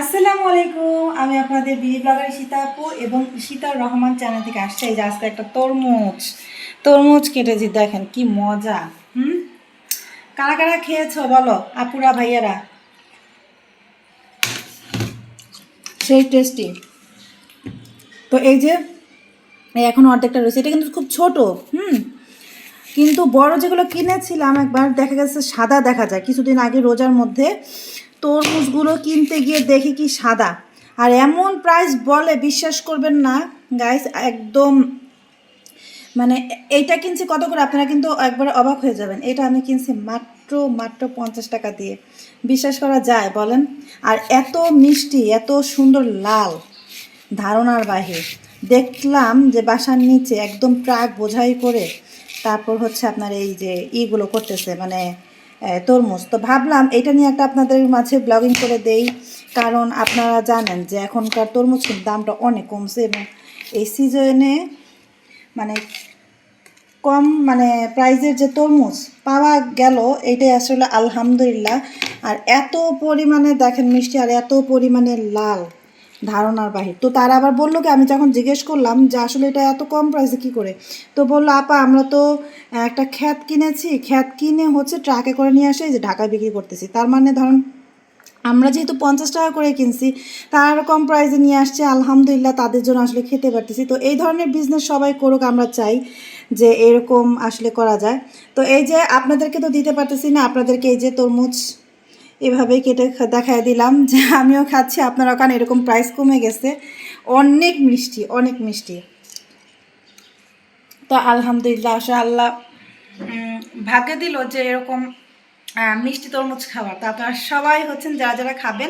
আসসালামু আলাইকুম। আমি আপনাদের বিডি ব্লগার ঈশিতা আপু এবং ঈশিতার রহমান চ্যানেল থেকে আসছে। এই যে আজকে একটা তরমুজ কেটেছি, দেখেন কি মজা। কারা কারা খেয়েছো বলো আপুরা ভাইয়ারা? সেই টেস্টি। তো এই যে এখন অর্ধেকটা রয়েছে, এটা কিন্তু খুব ছোট। কিন্তু বড় যেগুলো কিনেছিলাম একবার, দেখা গেছে সাদা দেখা যায়। কিছুদিন আগে রোজার মধ্যে তরমুজগুলো কিনতে গিয়ে দেখি কি সাদা, আর এমন প্রাইস বলে বিশ্বাস করবেন না গাইস, একদম মানে এইটা কিনছি কত করে, আপনারা কিন্তু একবারে অবাক হয়ে যাবেন। এটা আমি কিনছি মাত্র 50 টাকা দিয়ে। বিশ্বাস করা যায় বলেন? আর এত মিষ্টি, এত সুন্দর লাল, ধারণার বাহির। দেখলাম যে বাসার নিচে একদম ট্রাক বোঝাই করে তারপর হচ্ছে আপনার এই যে ইগুলো করতেছে, মানে তরমুজ। তো ভাবলাম এটা নিয়ে একটা আপনাদের মাঝে ব্লগিং করে দেই, কারণ আপনারা জানেন যে এখনকার তরমুজ কিন্তু দামটা অনেক কমছে এবং এই সিজনে মানে কম মানে প্রাইজের যে তরমুজ পাওয়া গেল, এইটাই আসলে আলহামদুলিল্লাহ। আর এত পরিমাণে দেখেন মিষ্টি, আর এত পরিমাণে লাল, ধারণার বাহির। তো তারা আবার বললো কি, আমি যখন জিজ্ঞেস করলাম যে আসলে এটা এত কম প্রাইসে কী করে, তো বললো আপা আমরা তো একটা খ্যাত কিনেছি, খ্যাত কিনে হচ্ছে ট্রাকে করে নিয়ে আসে যে ঢাকায় বিক্রি করতেছি। তার মানে ধরুন আমরা যেহেতু 50 টাকা করে কিনছি, তার কম প্রাইসে নিয়ে আসছে, আলহামদুলিল্লাহ তাদের জন্য আসলে খেতে পারতেছি। তো এই ধরনের বিজনেস সবাই করুক, আমরা চাই যে এরকম আসলে করা যায়। তো এই যে আপনাদেরকে তো দিতে পারতেছি না, আপনাদেরকে এই যে তরমুজ এভাবেই কেটে দেখায় দিলাম যে আমিও খাচ্ছি, আপনারাও খান। এরকম প্রাইস কমে গেছে, অনেক মিষ্টি, অনেক মিষ্টি। তো আলহামদুলিল্লাহ, আসলে আল্লাহ ভাগ্যে দিল যে এরকম মিষ্টি তরমুজ খাবার। তো আপনারা সবাই হচ্ছেন যারা যারা খাবেন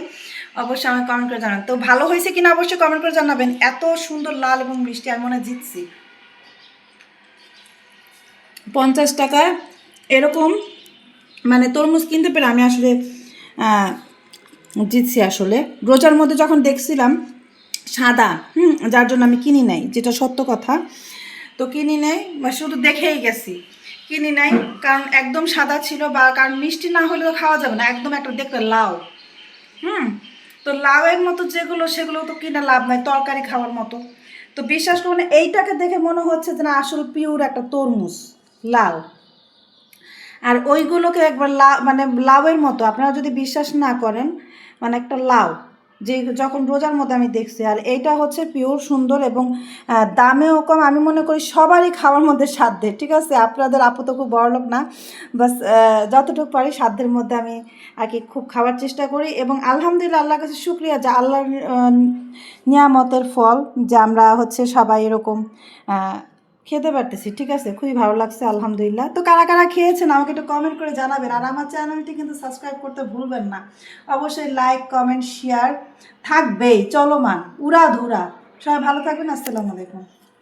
অবশ্যই আমাকে কমেন্ট করে জানান। তো ভালো হয়েছে কিনা অবশ্যই কমেন্ট করে জানাবেন। এত সুন্দর লাল এবং মিষ্টি, আমি মনে জিতছি। 50 টাকা এরকম মানে তরমুজ কিনতে পেরে আমি আসলে জিতছি। আসলে রোজার মধ্যে যখন দেখছিলাম সাদা, যার জন্য আমি কিনি নাই, যেটা সত্য কথা। তো কিনি নাই বা শুধু দেখেই গেছি, কিনি নাই। কারণ একদম সাদা ছিল, বা কারণ মিষ্টি না হলেও খাওয়া যাবে না, একদম একটা দেখতে লাউ। তো লাউয়ের মতো যেগুলো, সেগুলো তো কিনা লাভ নাই, তরকারি খাওয়ার মতো। তো বিশ্বাস করুন, এইটাকে দেখে মনে হচ্ছে যে না আসলে পিওর একটা তরমুজ, লাল। আর ওইগুলোকে একবার মানে লাউয়ের মতো, আপনারা যদি বিশ্বাস না করেন, মানে একটা লাউ যে যখন রোজার মধ্যে আমি দেখছি। আর এইটা হচ্ছে পিওর সুন্দর এবং দামেও কম। আমি মনে করি সবারই খাওয়ার মধ্যে সাধ্যে, ঠিক আছে? আপনাদের আপু তো খুব বড়লোক না, বাস যতটুকু পারি সাধ্যের মধ্যে আমি আর কি খুব খাওয়ার চেষ্টা করি। এবং আলহামদুলিল্লাহ আল্লাহর কাছে শুক্রিয়া যে আল্লাহর নিয়ামতের ফল যে আমরা হচ্ছে সবাই এরকম খেতে পারতেছি, ঠিক আছে? খুবই ভালো লাগছে আলহামদুলিল্লাহ। তো কারা কারা খেয়েছেন আমাকে একটু কমেন্ট করে জানাবেন। আর আমার চ্যানেলটি কিন্তু সাবস্ক্রাইব করতে ভুলবেন না। অবশ্যই লাইক কমেন্ট শেয়ার থাকবেই, চলমান উড়াধুরা। সবাই ভালো থাকবেন। আসসালামু আলাইকুম।